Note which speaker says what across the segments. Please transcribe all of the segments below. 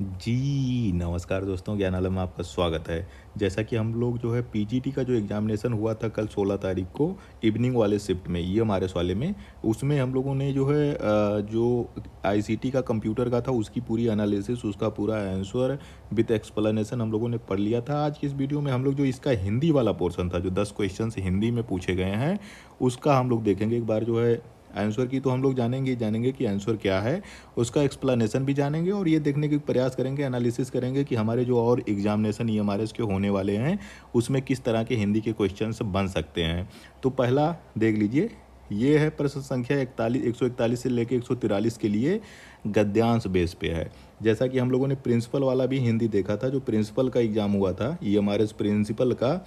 Speaker 1: जी, नमस्कार दोस्तों, ज्ञानालय में आपका स्वागत है। जैसा कि हम लोग जो है पीजीटी का जो एग्ज़ामिनेशन हुआ था कल 16 तारीख को इवनिंग वाले शिफ्ट में, ईएमआरएस वाले में, उसमें हम लोगों ने जो है जो आईसीटी का कंप्यूटर का था उसकी पूरी एनालिसिस, उसका पूरा आंसर विथ एक्सप्लेनेशन हम लोगों ने पढ़ लिया था। आज की इस वीडियो में हम लोग जो इसका हिंदी वाला पोर्शन था, जो 10 क्वेश्चंस हिंदी में पूछे गए हैं, उसका हम लोग देखेंगे। एक बार जो है आंसर की तो हम लोग जानेंगे ही जानेंगे कि आंसर क्या है, उसका एक्सप्लेनेशन भी जानेंगे और ये देखने के प्रयास करेंगे, एनालिसिस करेंगे कि हमारे जो और एग्जामिनेशन ईएमआरएस के होने वाले हैं उसमें किस तरह के हिंदी के क्वेश्चंस बन सकते हैं। तो पहला देख लीजिए, ये है प्रश्न संख्या 141 से लेकर 143 के लिए गद्यांश बेस पे है। जैसा कि हम लोगों ने प्रिंसिपल वाला भी हिंदी देखा था, जो प्रिंसिपल का एग्जाम हुआ था ईएमआरएस प्रिंसिपल का,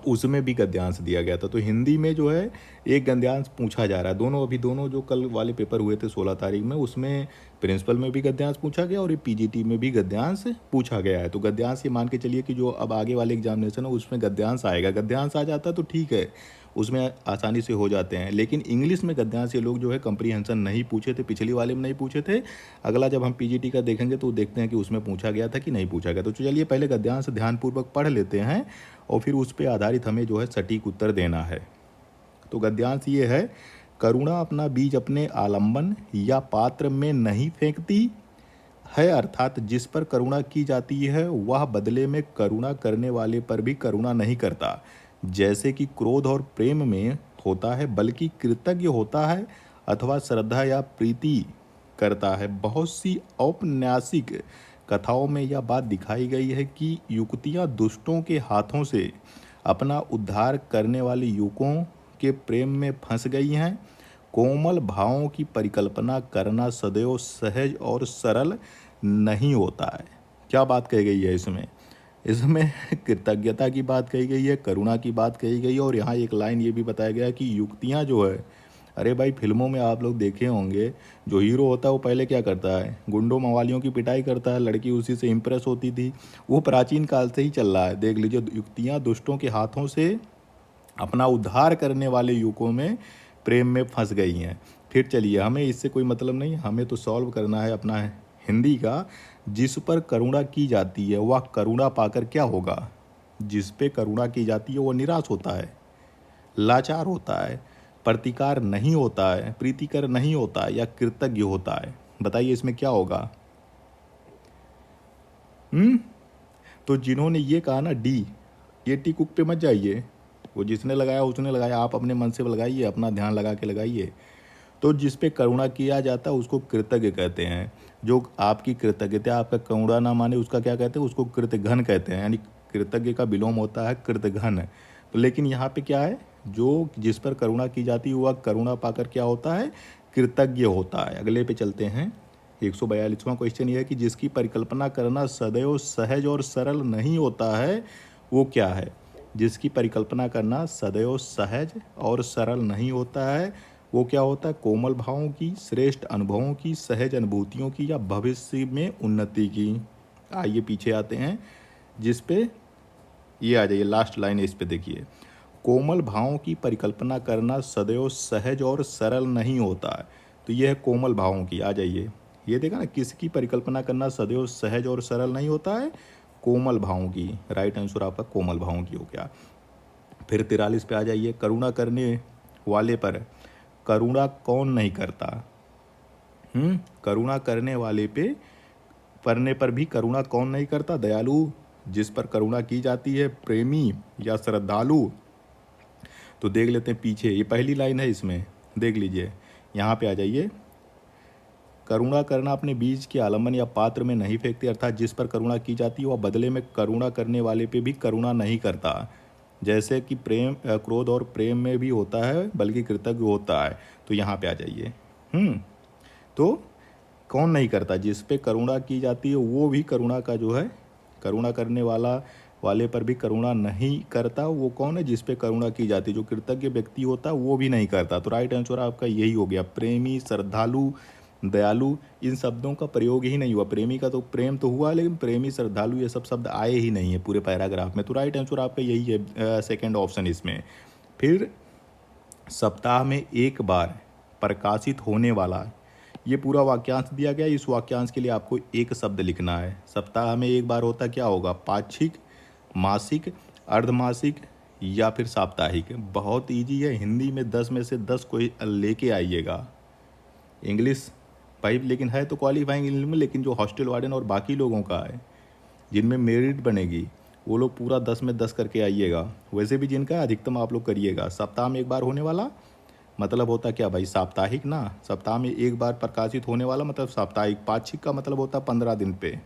Speaker 1: उसमें भी गद्यांश दिया गया था। तो हिंदी में जो है एक गद्यांश पूछा जा रहा है। दोनों जो कल वाले पेपर हुए थे 16 तारीख में, उसमें प्रिंसिपल में भी गद्यांश पूछा गया और ये पीजीटी में भी गद्यांश पूछा गया है। तो गद्यांश ये मान के चलिए कि जो अब आगे वाले एग्जामिनेशन है उसमें गद्यांश आएगा। गद्यांश आ जाता है तो ठीक है, उसमें आसानी से हो जाते हैं। लेकिन इंग्लिश में गद्यांश ये लोग जो है कंप्रीहेंशन नहीं पूछे थे, पिछली वाले में नहीं पूछे थे। अगला जब हम पीजीटी का देखेंगे तो देखते हैं कि उसमें पूछा गया था कि नहीं पूछा गया। तो चलिए पहले गद्यांश ध्यानपूर्वक पढ़ लेते हैं और फिर उस पर आधारित हमें जो है सटीक उत्तर देना है। तो गद्यांश ये है, करुणा अपना बीज अपने आलंबन या पात्र में नहीं फेंकती है, अर्थात जिस पर करुणा की जाती है वह बदले में करुणा करने वाले पर भी करुणा नहीं करता, जैसे कि क्रोध और प्रेम में होता है, बल्कि कृतज्ञ होता है अथवा श्रद्धा या प्रीति करता है। बहुत सी औपन्यासिक कथाओं में यह बात दिखाई गई है कि युवतियां दुष्टों के हाथों से अपना उद्धार करने वाले युवकों के प्रेम में फंस गई हैं। कोमल भावों की परिकल्पना करना सदैव सहज और सरल नहीं होता है। क्या बात कही गई है इसमें? इसमें कृतज्ञता की बात कही गई है, करुणा की बात कही गई है और यहाँ एक लाइन ये भी बताया गया है कि युक्तियाँ जो है, अरे भाई फिल्मों में आप लोग देखे होंगे, जो हीरो होता है वो पहले क्या करता है, गुंडों मवालियों की पिटाई करता है, लड़की उसी से इम्प्रेस होती थी। वो प्राचीन काल से ही चल रहा है। देख लीजिए, युक्तियाँ दुष्टों के हाथों से अपना उद्धार करने वाले युवकों में प्रेम में फंस गई हैं। फिर चलिए, हमें इससे कोई मतलब नहीं, हमें तो सॉल्व करना है अपना हिंदी का। जिस पर करुणा की जाती है वह करुणा पाकर क्या होगा? जिस पे करुणा की जाती है वो निराश होता है, लाचार होता है, प्रतिकार नहीं होता है, प्रीतिकर नहीं होता है या कृतज्ञ होता है। बताइए इसमें क्या होगा? हम्म तो जिन्होंने ये कहा ना डी, ये टिक उक पे मत जाइए। वो जिसने लगाया उसने लगाया, आप अपने मन से लगाइए, अपना ध्यान लगा के लगाइए। तो जिस पे करुणा किया जाता है उसको कृतज्ञ कहते हैं। जो आपकी कृतज्ञता, आपका करुणा ना माने, उसका क्या कहते हैं? उसको कृतघ्न कहते हैं। यानी कृतज्ञ का विलोम होता है कृतघ्न। तो लेकिन यहाँ पे क्या है, जो जिस पर करुणा की जाती है वह करुणा पाकर क्या होता है? कृतज्ञ होता है। अगले पे चलते हैं। 142वां क्वेश्चन ये है कि जिसकी परिकल्पना करना सदैव सहज और सरल नहीं होता है, वो क्या है? जिसकी परिकल्पना करना सदैव सहज और सरल नहीं होता है, वो क्या होता है? कोमल भावों की, श्रेष्ठ अनुभवों की, सहज अनुभूतियों की या भविष्य में उन्नति की। आइए पीछे आते हैं, जिस पे ये आ जाइए, लास्ट लाइन इस पे देखिए। कोमल भावों की परिकल्पना करना सदैव सहज और सरल नहीं होता है। तो यह है कोमल भावों की। आ जाइए, ये देखा ना, किसकी परिकल्पना करना सदैव सहज और सरल नहीं होता है? कोमल भावों की। राइट आंसर आपका कोमल भावों की हो गया। फिर 43 पे आ जाइए, करुणा करने वाले पर करुणा कौन नहीं करता? करुणा करने वाले पे पढ़ने पर भी करुणा कौन नहीं करता? दयालु, जिस पर करुणा की जाती है, प्रेमी या श्रद्धालु। तो देख लेते हैं पीछे, ये पहली लाइन है, इसमें देख लीजिए, यहाँ पे आ जाइए। करुणा करना अपने बीज के आलम्बन या पात्र में नहीं फेंकती, अर्थात जिस पर करुणा की जाती है वह बदले में करुणा करने वाले पे भी करुणा नहीं करता, जैसे कि प्रेम, क्रोध और प्रेम में भी होता है, बल्कि कृतज्ञ होता है। तो यहाँ पे आ जाइए। तो कौन नहीं करता? जिस पे करुणा की जाती है वो भी करुणा का जो है, करुणा करने वाले पर भी करुणा नहीं करता। वो कौन है? जिस पे करुणा की जाती है, जो कृतज्ञ व्यक्ति होता है वो भी नहीं करता। तो राइट आंसर आपका यही हो गया। प्रेमी, श्रद्धालु, दयालु, इन शब्दों का प्रयोग ही नहीं हुआ। प्रेमी का तो प्रेम तो हुआ, लेकिन प्रेमी, श्रद्धालु ये सब शब्द आए ही नहीं है पूरे पैराग्राफ में। तो राइट आंसर आपका यही है, सेकेंड ऑप्शन इसमें। फिर सप्ताह में एक बार प्रकाशित होने वाला ये पूरा वाक्यांश दिया गया है। इस वाक्यांश के लिए आपको एक शब्द लिखना है। सप्ताह में एक बार होता क्या होगा? पाक्षिक, मासिक, अर्धमासिक या फिर साप्ताहिक। बहुत इजी है। हिंदी में 10 में से 10 कोई लेके आइएगा। इंग्लिश भाई लेकिन है तो क्वालिफाइंग इंग्लिश में, लेकिन जो हॉस्टल वार्डन और बाकी लोगों का है जिनमें मेरिट बनेगी वो लोग पूरा 10 में 10 करके आइएगा। वैसे भी जिनका अधिकतम आप लोग करिएगा। सप्ताह में एक बार होने वाला मतलब होता क्या भाई? साप्ताहिक ना। सप्ताह में एक बार प्रकाशित होने वाला मतलब साप्ताहिक। पाक्षिक का मतलब होता 15 दिन पे,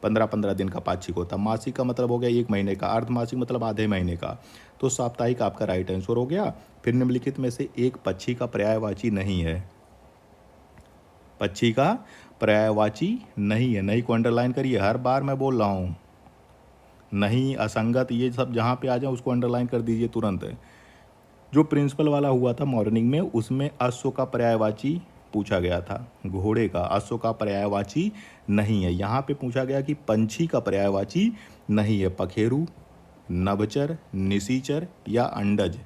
Speaker 1: 15-15 दिन का पाक्षिक होता। मासिक का मतलब हो गया 1 महीने का। अर्धमासिक मतलब आधे महीने का। तो साप्ताहिक आपका राइट आंसर हो गया। फिर निम्नलिखित में से एक पक्षी का पर्यायवाची नहीं है। पक्षी का पर्यायवाची नहीं है। नहीं को अंडरलाइन करिए। हर बार मैं बोल रहा हूँ नहीं, असंगत, ये सब जहाँ पे आ जाए उसको अंडरलाइन कर दीजिए तुरंत। जो प्रिंसिपल वाला हुआ था मॉर्निंग में, उसमें अश्व का पर्यायवाची पूछा गया था। घोड़े का। अश्व का पर्यायवाची नहीं है। यहाँ पे पूछा गया कि पंछी का पर्यायवाची नहीं है। पखेरु, नभचर, निशाचर या अंडज।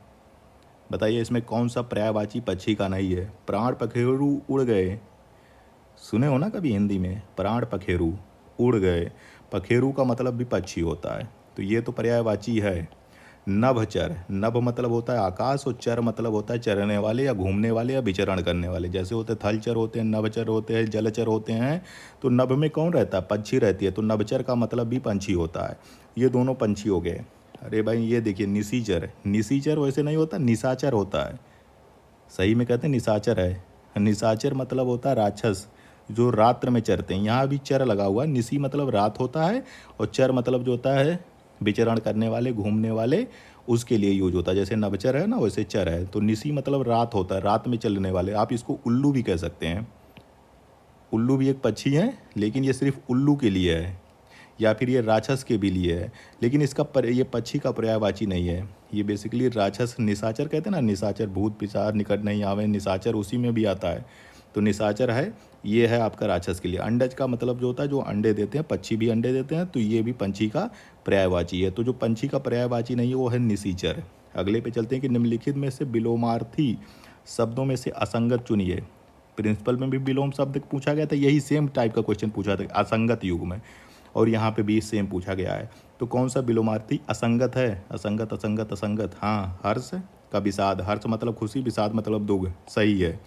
Speaker 1: बताइए इसमें कौन सा पर्यायवाची पक्षी का नहीं है? प्राण पखेरु उड़ गए, सुने हो ना कभी हिंदी में? प्राण पखेरु उड़ गए। पखेरु का मतलब भी पक्षी होता है, तो ये तो पर्यायवाची है। नभचर, नभ मतलब होता है आकाश और चर मतलब होता है चरने वाले या घूमने वाले या विचरण करने वाले। जैसे होते थलचर होते हैं, नभचर होते हैं, जलचर होते हैं। तो नभ में कौन रहता है? पक्षी रहती है। तो नभचर का मतलब भी पंछी होता है। ये दोनों पंछी हो गए। अरे भाई ये देखिए निशाचर। निशाचर वैसे नहीं होता, निशाचर होता है। सही में कहते हैं निशाचर है। निशाचर मतलब होता है राक्षस जो रात्र में चरते हैं। यहाँ भी चर लगा हुआ है। निशी मतलब रात होता है और चर मतलब जो होता है विचरण करने वाले, घूमने वाले, उसके लिए यूज होता है। जैसे नभचर है ना, वैसे चर है। तो निशी मतलब रात होता है, रात में चलने वाले। आप इसको उल्लू भी कह सकते हैं। उल्लू भी एक पक्षी है, लेकिन ये सिर्फ उल्लू के लिए है, या फिर ये राक्षस के भी लिए है। लेकिन इसका ये पक्षी का पर्यायवाची नहीं है। ये बेसिकली राक्षस, निशाचर कहते हैं ना, निशाचर भूत पिशाच निकट नहीं आवे, निशाचर उसी में भी आता है। तो निशाचर है, ये है आपका राक्षस के लिए। अंडज का मतलब जो होता है जो अंडे देते हैं, पक्षी भी अंडे देते हैं, तो ये भी पंछी का पर्यायवाची है। तो जो पंछी का पर्यायवाची नहीं है वो है निशाचर। अगले पे चलते हैं कि निम्नलिखित में से विलोमार्थी शब्दों में से असंगत चुनिए। प्रिंसिपल में भी विलोम शब्द पूछा गया था, यही सेम टाइप का क्वेश्चन पूछा था असंगत युग में, और यहाँ पे भी सेम पूछा गया है। तो कौन सा विलोमार्थी असंगत है? असंगत असंगत असंगत, हाँ, हर्ष का विषाद। हर्ष मतलब खुशी, विषाद मतलब दुख, सही है।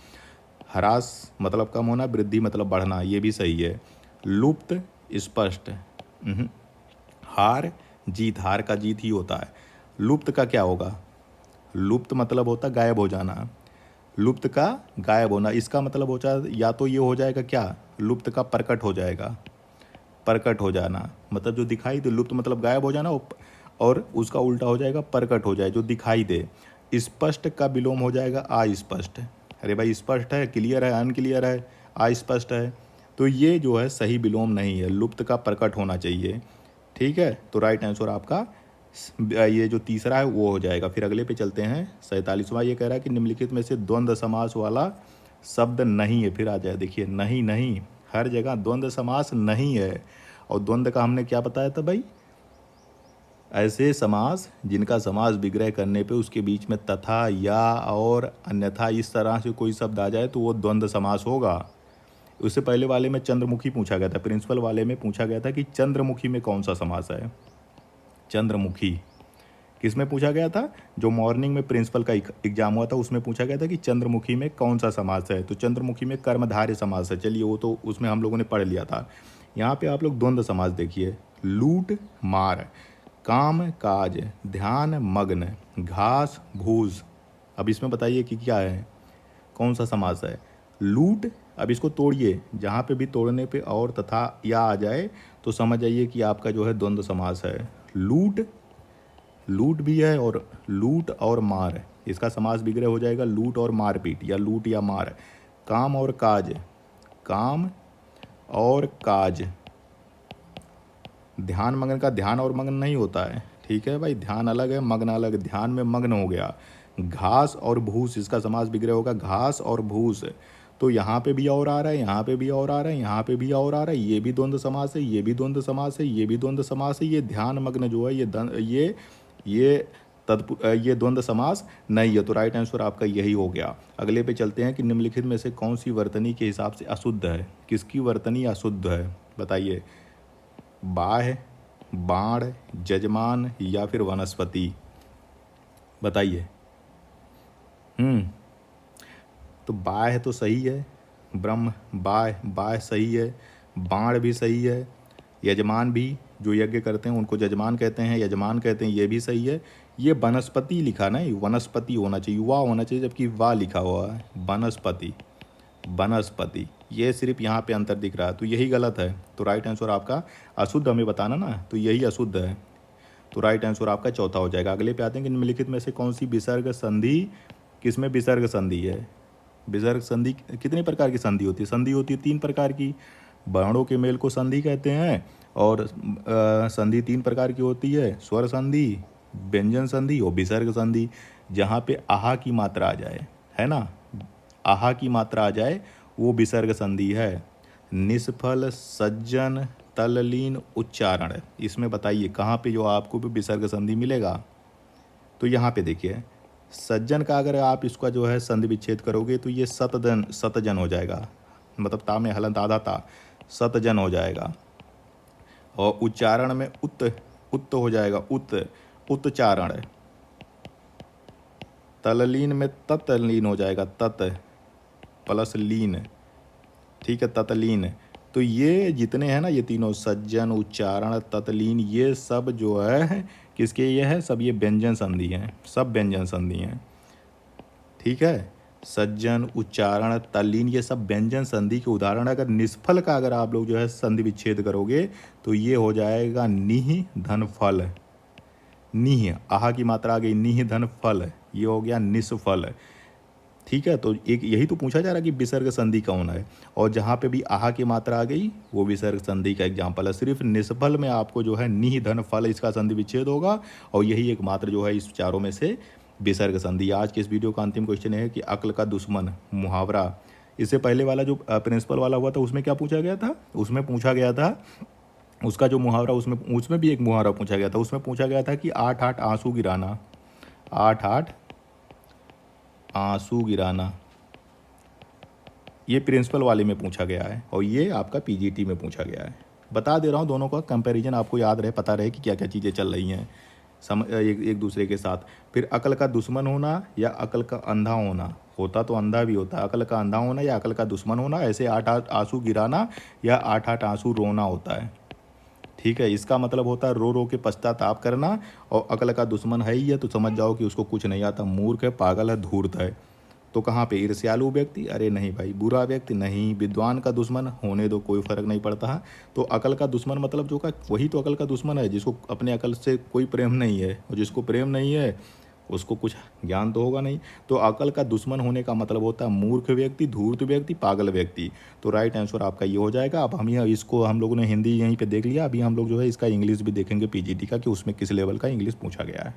Speaker 1: ह्रास मतलब कम होना, वृद्धि मतलब बढ़ना, ये भी सही है। लुप्त, स्पष्ट, हार, जीत। हार का जीत ही होता है। लुप्त का क्या होगा? लुप्त मतलब होता गायब हो जाना। लुप्त का गायब होना, इसका मतलब हो जाए या तो ये हो जाएगा क्या, लुप्त का प्रकट हो जाएगा। प्रकट हो जाना मतलब जो दिखाई दे। लुप्त मतलब गायब हो जाना, और उसका उल्टा हो जाएगा प्रकट हो जाए, जो दिखाई दे। स्पष्ट का विलोम हो जाएगा अस्पष्ट। अरे भाई स्पष्ट है, क्लियर है, अनक्लियर है, अस्पष्ट है। तो ये जो है सही विलोम नहीं है। लुप्त का प्रकट होना चाहिए। ठीक है, तो राइट आंसर आपका ये जो तीसरा है वो हो जाएगा। फिर अगले पे चलते हैं। 47वां ये कह रहा है कि निम्नलिखित में से द्वंद्व समास वाला शब्द नहीं है। फिर आ जाए, देखिए नहीं नहीं, हर जगह द्वंद्व समास नहीं है। और द्वंद्व का हमने क्या बताया था भाई? ऐसे समास जिनका समास विग्रह करने पे उसके बीच में तथा, या और, अन्यथा इस तरह से कोई शब्द आ जाए तो वो द्वंद्व समास होगा। उससे पहले वाले में चंद्रमुखी पूछा गया था। प्रिंसिपल वाले में पूछा गया था कि चंद्रमुखी में कौन सा समास है? चंद्रमुखी किस में पूछा गया था? जो मॉर्निंग में प्रिंसिपल का एग्जाम हुआ था उसमें पूछा गया था कि चंद्रमुखी में कौन सा समास है। तो चंद्रमुखी में कर्मधारय समास है। चलिए वो तो उसमें हम लोगों ने पढ़ लिया था। यहाँ पे आप लोग द्वंद्व समास देखिए। लूट मार, काम काज, ध्यान मग्न, घास भूस। अब इसमें बताइए कि क्या है, कौन सा समास है? लूट, अब इसको तोड़िए, जहाँ पे भी तोड़ने पे और तथा या आ जाए तो समझ जाइए कि आपका जो है द्वंद्व समास है। लूट, लूट भी है, और लूट और मार, इसका समास विग्रह हो जाएगा लूट और मारपीट, या लूट या मार। काम और काज, काम और काज। ध्यान मग्न का ध्यान और मग्न नहीं होता है, ठीक है भाई, ध्यान अलग है, मग्न अलग। ध्यान में मग्न हो गया। घास और भूस, इसका समास विग्रह होगा घास और भूस। तो यहाँ पे भी और आ रहा है, यहाँ पे भी और आ रहा है, यहाँ पे भी और आ रहा है। ये भी द्वंद्व समास है, ये भी द्वंद्व समास है, ये भी द्वंद्व समास है। ये ध्यान मग्न जो है ये ये द्वंद्व समास नहीं है, तो राइट आंसर आपका यही हो गया। अगले पे चलते हैं कि निम्नलिखित में से कौन सी वर्तनी के हिसाब से अशुद्ध है। किसकी वर्तनी अशुद्ध है बताइए। बाह्य, बाण, जजमान या फिर वनस्पति, बताइए। तो बाह्य तो सही है, ब्रह्म बाह्य सही है, बाण भी सही है, यजमान भी, जो यज्ञ करते हैं उनको जजमान कहते हैं, यजमान कहते हैं, ये भी सही है। ये वनस्पति लिखा ना, वनस्पति होना चाहिए, वाह होना चाहिए, जबकि वाह लिखा हुआ है वनस्पति, वनस्पति। ये सिर्फ यहाँ पे अंतर दिख रहा है, तो यही गलत है। तो राइट आंसर आपका अशुद्ध हमें बताना ना, तो यही अशुद्ध है, तो राइट आंसर आपका चौथा हो जाएगा। अगले पे आते हैं कि निम्नलिखित में से कौन सी विसर्ग संधि, किसमें विसर्ग संधि है। विसर्ग संधि कितने प्रकार की संधि होती है? संधि होती है 3 प्रकार की। वर्णों के मेल को संधि कहते हैं, और संधि 3 प्रकार की होती है, स्वर संधि, व्यंजन संधि और विसर्ग संधि। जहाँ पे आहा की मात्रा आ जाए, है ना, आहा की मात्रा आ जाए वो विसर्ग संधि है। निष्फल, सज्जन, तल्लीन, उच्चारण, इसमें बताइए कहाँ पे जो आपको भी विसर्ग संधि मिलेगा। तो यहाँ पे देखिए, सज्जन का अगर आप इसका जो है संधि विच्छेद करोगे तो ये सतजन हो जाएगा, मतलब ता में हलंत आधा ता, सतजन हो जाएगा। और उच्चारण में उत हो जाएगा, उत्चारण। तल्लीन में तत्लीन हो जाएगा, तत प्लस लीन, ठीक है, तत्लीन। तो ये जितने हैं ना, ये तीनों सज्जन, उच्चारण, तत्लीन, ये सब जो है किसके ये है, सब ये व्यंजन संधि हैं, सब व्यंजन संधि हैं, ठीक है। सज्जन, उच्चारण, तल्लीन, ये सब व्यंजन संधि के उदाहरण। अगर निष्फल का अगर आप लोग जो है संधि विच्छेद करोगे तो ये हो जाएगा निह धन फल। निह, आहा की मात्रा आ गई, निह धन फल, ये हो गया निष्फल, ठीक है। तो एक यही तो पूछा जा रहा है कि विसर्ग संधि कौन है, और जहाँ पे भी आहा की मात्रा आ गई वो विसर्ग संधि का एग्जाम्पल है। सिर्फ निष्फल में आपको जो है निह धन फल, इसका संधि विच्छेद होगा, और यही एकमात्र जो है इस चारों में से विसर्ग संधि। आज के इस वीडियो का अंतिम क्वेश्चन है कि अक्ल का दुश्मन मुहावरा। इससे पहले वाला जो प्रिंसिपल वाला हुआ था उसमें क्या पूछा गया था, उसमें पूछा गया था उसका जो मुहावरा, उसमें भी एक मुहावरा पूछा गया था। उसमें पूछा गया था कि 8 आंसू गिराना, 8 आंसू गिराना, ये प्रिंसिपल वाले में पूछा गया है, और ये आपका पीजीटी में पूछा गया है। बता दे रहा हूँ, दोनों का कंपैरिजन आपको याद रहे, पता रहे कि क्या क्या चीज़ें चल रही हैं एक दूसरे के साथ। फिर अकल का दुश्मन होना या अकल का अंधा होना, होता तो अंधा भी होता है, अकल का अंधा होना या अकल का दुश्मन होना, ऐसे 8 आंसू गिराना या 8 आंसू रोना होता है, ठीक है। इसका मतलब होता है रो रो के पश्चाताप करना, और अकल का दुश्मन है ही है तो समझ जाओ कि उसको कुछ नहीं आता, मूर्ख है, पागल है, धूर्त है। तो कहाँ पे ईर्ष्यालु व्यक्ति, अरे नहीं भाई, बुरा व्यक्ति नहीं, विद्वान का दुश्मन होने दो, कोई फर्क नहीं पड़ता है। तो अकल का दुश्मन मतलब जो का वही तो अकल का दुश्मन है, जिसको अपने अकल से कोई प्रेम नहीं है, और जिसको प्रेम नहीं है उसको कुछ ज्ञान तो होगा नहीं। तो अकल का दुश्मन होने का मतलब होता है मूर्ख व्यक्ति, धूर्त व्यक्ति, पागल व्यक्ति। तो राइट आंसर आपका ये हो जाएगा। अब इसको हम लोगों ने हिंदी यहीं पे देख लिया, अभी हम लोग जो है इसका इंग्लिश भी देखेंगे पीजीटी का, कि उसमें किस लेवल का इंग्लिश पूछा गया है।